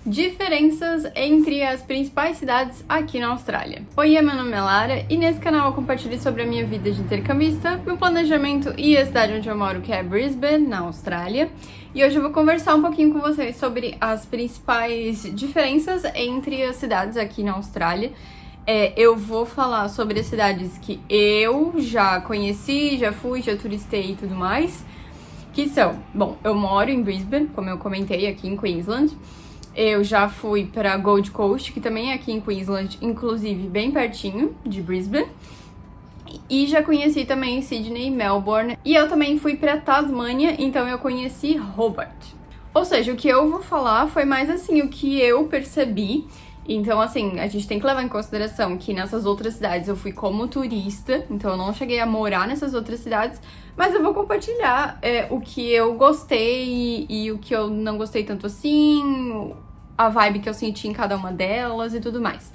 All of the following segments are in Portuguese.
Diferenças entre as principais cidades aqui na Austrália. Oi, meu nome é Lara e nesse canal eu compartilho sobre a minha vida de intercambista, meu planejamento e a cidade onde eu moro, que é Brisbane, na Austrália. E hoje eu vou conversar um pouquinho com vocês sobre as principais diferenças entre as cidades aqui na Austrália. Eu vou falar sobre as cidades que eu já conheci, já fui, já turistei e tudo mais. Que são, bom, eu moro em Brisbane, como eu comentei, aqui em Queensland. Eu já fui para Gold Coast, que também é aqui em Queensland, inclusive bem pertinho de Brisbane. E já conheci também Sydney e Melbourne. E eu também fui para Tasmânia, então eu conheci Hobart. Ou seja, o que eu vou falar foi mais assim, o que eu percebi. Então, assim, a gente tem que levar em consideração que nessas outras cidades eu fui como turista, então eu não cheguei a morar nessas outras cidades, mas eu vou compartilhar o que eu gostei e o que eu não gostei tanto assim, a vibe que eu senti em cada uma delas e tudo mais.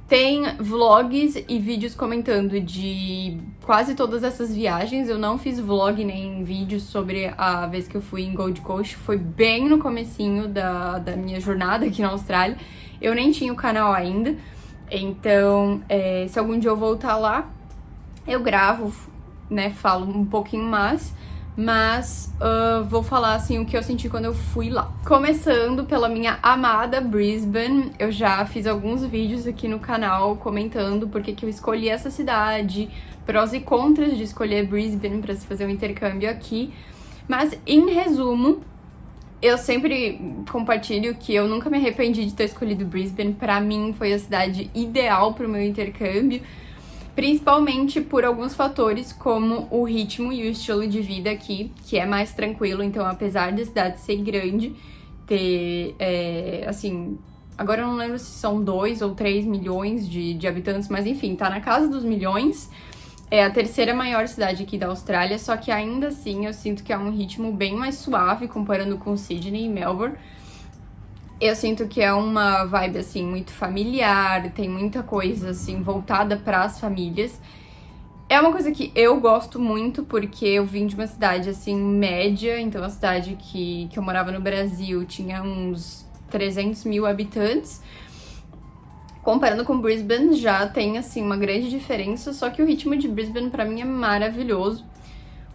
Tem vlogs e vídeos comentando de quase todas essas viagens. Eu não fiz vlog nem vídeos sobre a vez que eu fui em Gold Coast, foi bem no comecinho da minha jornada aqui na Austrália. Eu nem tinha o canal ainda, então se algum dia eu voltar lá, eu gravo, né, falo um pouquinho mais, mas vou falar assim o que eu senti quando eu fui lá. Começando pela minha amada Brisbane, eu já fiz alguns vídeos aqui no canal comentando por que eu escolhi essa cidade, prós e contras de escolher Brisbane para se fazer um intercâmbio aqui, mas em resumo, eu sempre compartilho que eu nunca me arrependi de ter escolhido Brisbane. Pra mim foi a cidade ideal pro meu intercâmbio, principalmente por alguns fatores como o ritmo e o estilo de vida aqui, que é mais tranquilo. Então, apesar da cidade ser grande, ter, assim, agora eu não lembro se são 2 ou 3 milhões de habitantes, mas enfim, tá na casa dos milhões. É a terceira maior cidade aqui da Austrália, só que ainda assim eu sinto que é um ritmo bem mais suave comparando com Sydney e Melbourne. Eu sinto que é uma vibe assim muito familiar, tem muita coisa assim voltada para as famílias. É uma coisa que eu gosto muito porque eu vim de uma cidade assim média, então a cidade que eu morava no Brasil tinha uns 300 mil habitantes. Comparando com Brisbane, já tem, assim, uma grande diferença, só que o ritmo de Brisbane, pra mim, é maravilhoso.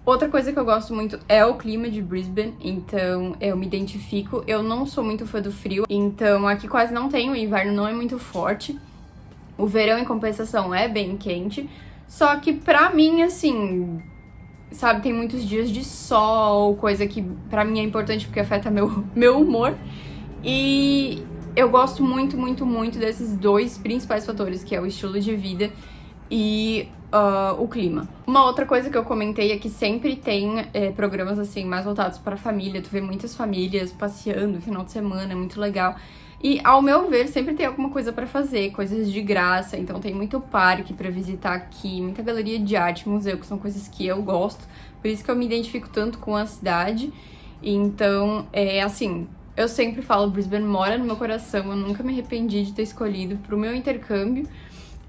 Outra coisa que eu gosto muito é o clima de Brisbane, então eu me identifico. Eu não sou muito fã do frio, então aqui quase não tem, o inverno não é muito forte. O verão, em compensação, é bem quente, só que pra mim, assim, sabe, tem muitos dias de sol, coisa que pra mim é importante porque afeta meu humor. E eu gosto muito, muito, muito desses dois principais fatores, que é o estilo de vida e o clima. Uma outra coisa que eu comentei é que sempre tem programas assim mais voltados para a família. Tu vê muitas famílias passeando no final de semana, é muito legal. E, ao meu ver, sempre tem alguma coisa para fazer, coisas de graça. Então tem muito parque para visitar aqui, muita galeria de arte, museu, que são coisas que eu gosto. Por isso que eu me identifico tanto com a cidade. Então, assim, eu sempre falo, Brisbane mora no meu coração, eu nunca me arrependi de ter escolhido pro meu intercâmbio.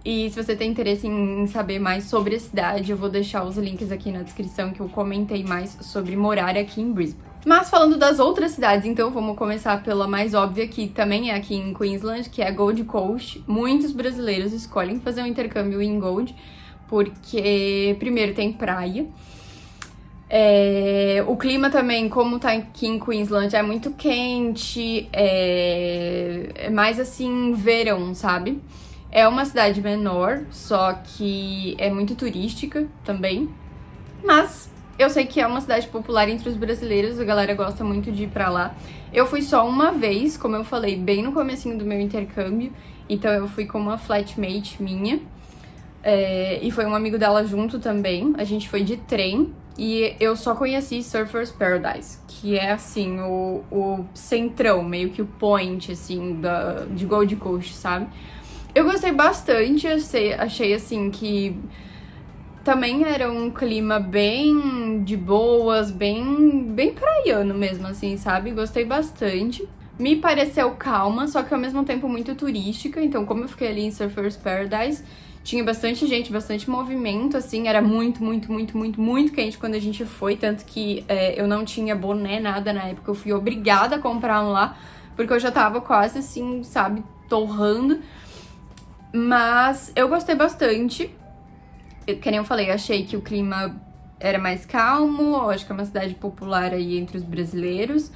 E se você tem interesse em saber mais sobre a cidade, eu vou deixar os links aqui na descrição que eu comentei mais sobre morar aqui em Brisbane. Mas falando das outras cidades, então vamos começar pela mais óbvia, que também é aqui em Queensland, que é Gold Coast. Muitos brasileiros escolhem fazer um intercâmbio em Gold, porque primeiro tem praia. O clima também, como tá aqui em Queensland, é muito quente, é mais assim, verão, sabe? É uma cidade menor, só que é muito turística também, mas eu sei que é uma cidade popular entre os brasileiros, a galera gosta muito de ir pra lá. Eu fui só uma vez, como eu falei, bem no comecinho do meu intercâmbio, então eu fui com uma flatmate minha, e foi um amigo dela junto também, a gente foi de trem. E eu só conheci Surfers Paradise, que é, assim, o centrão, meio que o point, assim, de Gold Coast, sabe? Eu gostei bastante, achei, assim, que também era um clima bem de boas, bem praiano mesmo, assim, sabe? Gostei bastante. Me pareceu calma, só que ao mesmo tempo muito turística, então como eu fiquei ali em Surfers Paradise, tinha bastante gente, bastante movimento, assim, era muito quente quando a gente foi, tanto que eu não tinha boné, nada na época, eu fui obrigada a comprar um lá, porque eu já tava quase assim, sabe, torrando. Mas eu gostei bastante. Que nem eu falei, achei que o clima era mais calmo, eu acho que é uma cidade popular aí entre os brasileiros,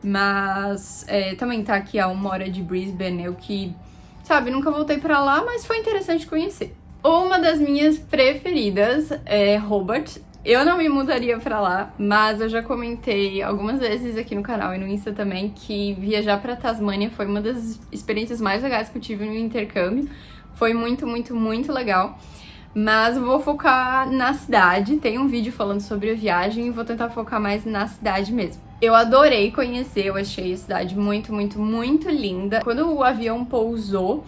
mas também tá aqui a 1 hora de Brisbane, eu que, sabe, nunca voltei pra lá, mas foi interessante conhecer. Uma das minhas preferidas é Hobart. Eu não me mudaria pra lá, mas eu já comentei algumas vezes aqui no canal e no Insta também que viajar pra Tasmânia foi uma das experiências mais legais que eu tive no intercâmbio. Foi muito, muito, muito legal. Mas eu vou focar na cidade, tem um vídeo falando sobre a viagem e vou tentar focar mais na cidade mesmo. Eu adorei conhecer, eu achei a cidade muito, muito, muito linda. Quando o avião pousou,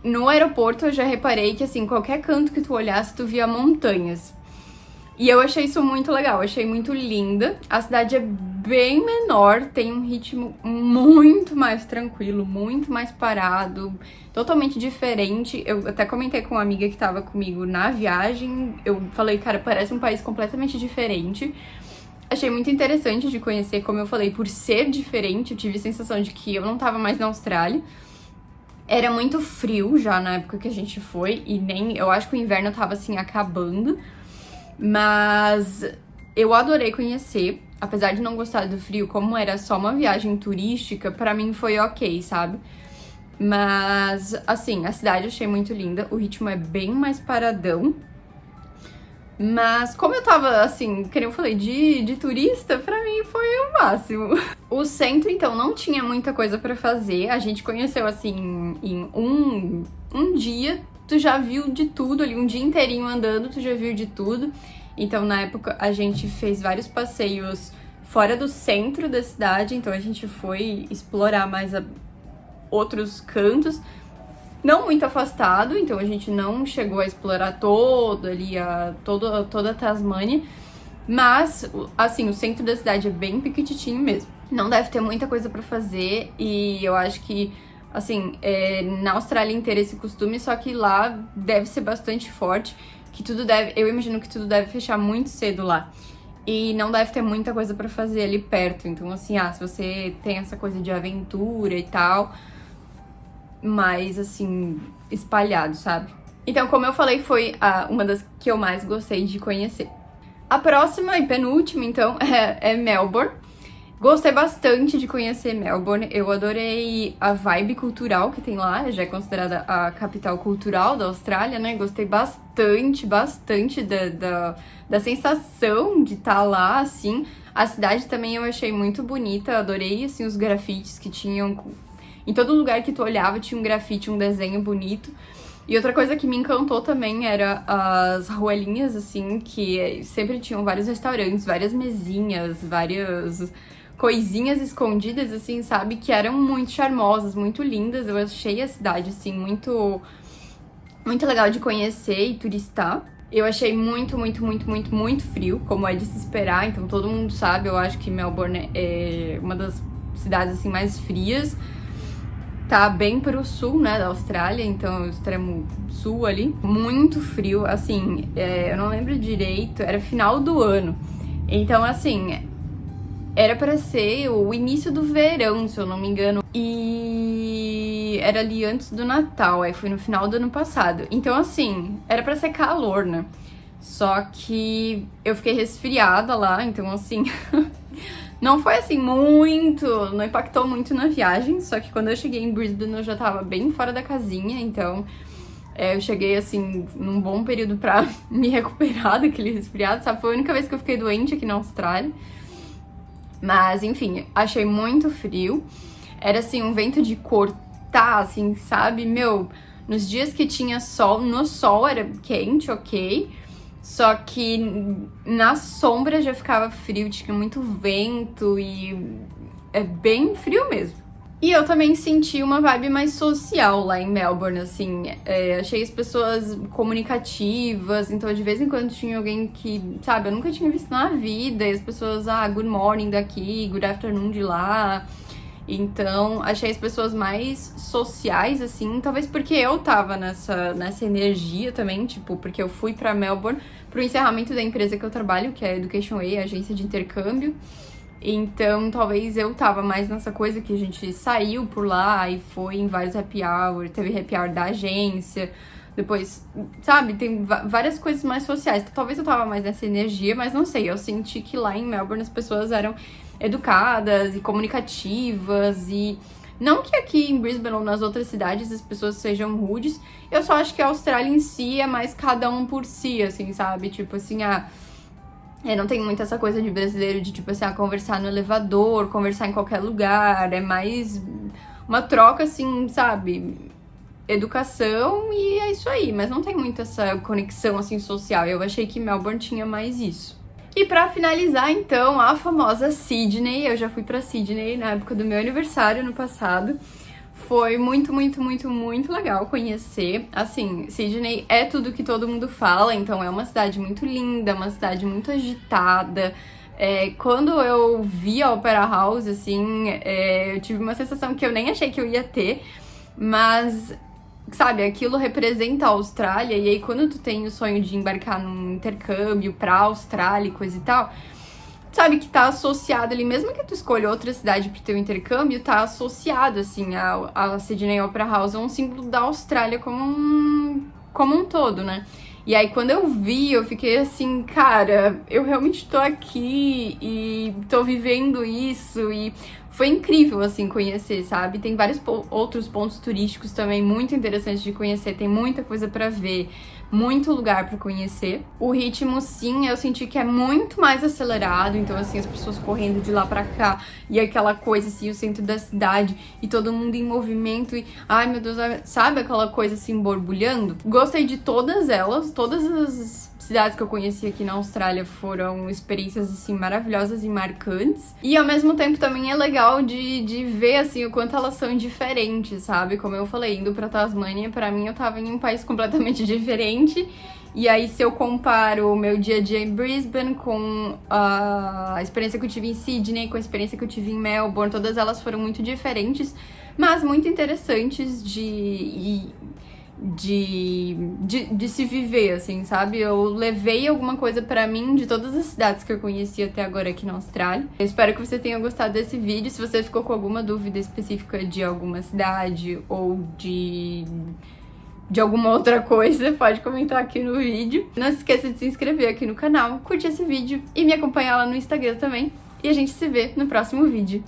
no aeroporto eu já reparei que, assim, qualquer canto que tu olhasse, tu via montanhas. E eu achei isso muito legal, achei muito linda. A cidade é bem menor, tem um ritmo muito mais tranquilo, muito mais parado, totalmente diferente. Eu até comentei com uma amiga que tava comigo na viagem, eu falei, cara, parece um país completamente diferente. Achei muito interessante de conhecer, como eu falei, por ser diferente, eu tive a sensação de que eu não tava mais na Austrália. Era muito frio já na época que a gente foi, e nem, eu acho que o inverno tava assim acabando. Mas eu adorei conhecer, apesar de não gostar do frio, como era só uma viagem turística, pra mim foi ok, sabe? Mas, assim, a cidade eu achei muito linda, o ritmo é bem mais paradão. Mas como eu tava, assim, que nem eu falei, de turista, pra mim foi o máximo. O centro, então, não tinha muita coisa pra fazer, a gente conheceu, assim, em um dia. Tu já viu de tudo ali, um dia inteirinho andando, tu já viu de tudo. Então, na época, a gente fez vários passeios fora do centro da cidade, então a gente foi explorar mais outros cantos, não muito afastado, então a gente não chegou a explorar todo ali, toda a Tasmânia, mas, assim, o centro da cidade é bem pequititinho mesmo. Não deve ter muita coisa pra fazer e eu acho que, assim, na Austrália inteira esse costume, só que lá deve ser bastante forte, que tudo deve, eu imagino que tudo deve fechar muito cedo lá. E não deve ter muita coisa pra fazer ali perto, então assim, se você tem essa coisa de aventura e tal, mais assim, espalhado, sabe? Então, como eu falei, foi uma das que eu mais gostei de conhecer. A próxima e penúltima, então, é Melbourne. Gostei bastante de conhecer Melbourne, eu adorei a vibe cultural que tem lá, já é considerada a capital cultural da Austrália, né? Gostei bastante da sensação de estar lá, assim. A cidade também eu achei muito bonita, adorei, assim, os grafites que tinham. Em todo lugar que tu olhava tinha um grafite, um desenho bonito. E outra coisa que me encantou também era as ruelinhas, assim, que sempre tinham vários restaurantes, várias mesinhas, várias coisinhas escondidas, assim, sabe? Que eram muito charmosas, muito lindas. Eu achei a cidade, assim, muito, muito legal de conhecer e turistar. Eu achei muito, muito, muito, muito, muito frio, como é de se esperar. Então, todo mundo sabe, eu acho que Melbourne é uma das cidades, assim, mais frias. Tá bem pro sul, né, da Austrália, então o extremo sul ali. Muito frio, assim, eu não lembro direito, era final do ano. Então, assim, era pra ser o início do verão, se eu não me engano. E era ali antes do Natal, aí foi no final do ano passado. Então, assim, era pra ser calor, né? Só que eu fiquei resfriada lá, então, assim... Não foi assim muito, não impactou muito na viagem, só que quando eu cheguei em Brisbane eu já tava bem fora da casinha, então eu cheguei assim num bom período pra me recuperar daquele resfriado, sabe? Foi a única vez que eu fiquei doente aqui na Austrália. Mas enfim, achei muito frio. Era assim, um vento de cortar, assim, sabe? Meu, nos dias que tinha sol, no sol era quente, ok. Só que na sombra já ficava frio, tinha muito vento e é bem frio mesmo. E eu também senti uma vibe mais social lá em Melbourne, assim, achei as pessoas comunicativas, então de vez em quando tinha alguém que, sabe, eu nunca tinha visto na vida, e as pessoas, good morning daqui, good afternoon de lá. Então, achei as pessoas mais sociais, assim, talvez porque eu tava nessa energia também, tipo, porque eu fui pra Melbourne pro encerramento da empresa que eu trabalho, que é a Education Way, a agência de intercâmbio. Então, talvez eu tava mais nessa coisa que a gente saiu por lá e foi em vários happy hour, teve happy hour da agência, depois, sabe, tem várias coisas mais sociais. Então, talvez eu tava mais nessa energia, mas não sei, eu senti que lá em Melbourne as pessoas eram educadas e comunicativas e... Não que aqui em Brisbane ou nas outras cidades as pessoas sejam rudes, eu só acho que a Austrália em si é mais cada um por si, assim, sabe? Tipo assim, não tem muito essa coisa de brasileiro de, tipo assim, conversar no elevador, conversar em qualquer lugar, é mais uma troca, assim, sabe? Educação e é isso aí, mas não tem muito essa conexão, assim, social. Eu achei que Melbourne tinha mais isso. E pra finalizar, então, a famosa Sydney. Eu já fui pra Sydney na época do meu aniversário no passado. Foi muito, muito, muito, muito legal conhecer. Assim, Sydney é tudo que todo mundo fala, então é uma cidade muito linda, uma cidade muito agitada. Quando eu vi a Opera House, assim, eu tive uma sensação que eu nem achei que eu ia ter, mas... Sabe, aquilo representa a Austrália, e aí quando tu tem o sonho de embarcar num intercâmbio pra Austrália e coisa e tal, sabe que tá associado ali, mesmo que tu escolha outra cidade pro teu intercâmbio, tá associado, assim, a Sydney Opera House, é um símbolo da Austrália como um todo, né? E aí quando eu vi, eu fiquei assim, cara, eu realmente tô aqui e tô vivendo isso e... Foi incrível, assim, conhecer, sabe? Tem vários outros pontos turísticos também muito interessantes de conhecer. Tem muita coisa pra ver, muito lugar pra conhecer. O ritmo, sim, eu senti que é muito mais acelerado. Então, assim, as pessoas correndo de lá pra cá. E aquela coisa, assim, o centro da cidade. E todo mundo em movimento. E, ai, meu Deus, sabe aquela coisa, assim, borbulhando? Gostei de todas elas. Todas as cidades que eu conheci aqui na Austrália foram experiências, assim, maravilhosas e marcantes. E, ao mesmo tempo, também é legal de ver, assim, o quanto elas são diferentes, sabe? Como eu falei, indo pra Tasmânia, pra mim, eu tava em um país completamente diferente. E aí, se eu comparo o meu dia a dia em Brisbane com a experiência que eu tive em Sydney, com a experiência que eu tive em Melbourne, todas elas foram muito diferentes, mas muito interessantes de se viver, assim, sabe? Eu levei alguma coisa pra mim de todas as cidades que eu conheci até agora aqui na Austrália. Eu espero que você tenha gostado desse vídeo. Se você ficou com alguma dúvida específica de alguma cidade ou de alguma outra coisa, pode comentar aqui no vídeo. Não se esqueça de se inscrever aqui no canal, curtir esse vídeo e me acompanhar lá no Instagram também. E a gente se vê no próximo vídeo.